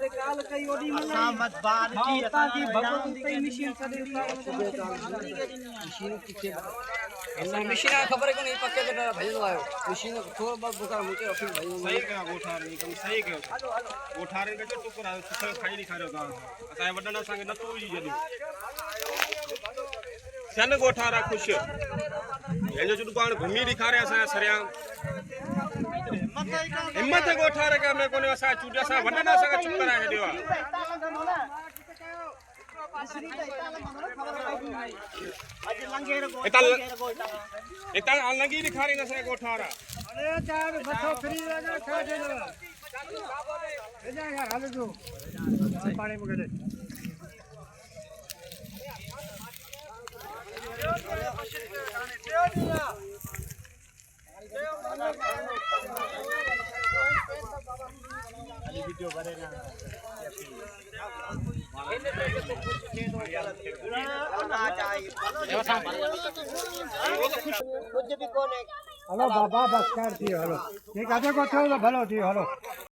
मत बात की मशीन खबर है को नहीं पक्के तो भाई लगायो मशीन थोड़ा बहुत बुकार मुझे ऑफिस भाई सही कहा गोठार नहीं कम सही कहो गोठारे का जो टुकड़ा सुखल खाई नहीं खा रहे हो असां वडना संग न तो जी जदी सन गोठारा खुश ये जो दुकान घूमी दिखा रहे असां सरया हिम्मत गोठारे का मैं कोने असां चूडिया सा वडना संग चुप करा हेडियो इतना लंगी दिखा रही नसरे गोठारा अरे चार बच्चों फ्री लगा खा दे दो ले जा यार हाल दो पानी में गए वीडियो करे ना हेलो बाबा बस कर दियो हेलो ठीक आधे को थो भलो दियो हेलो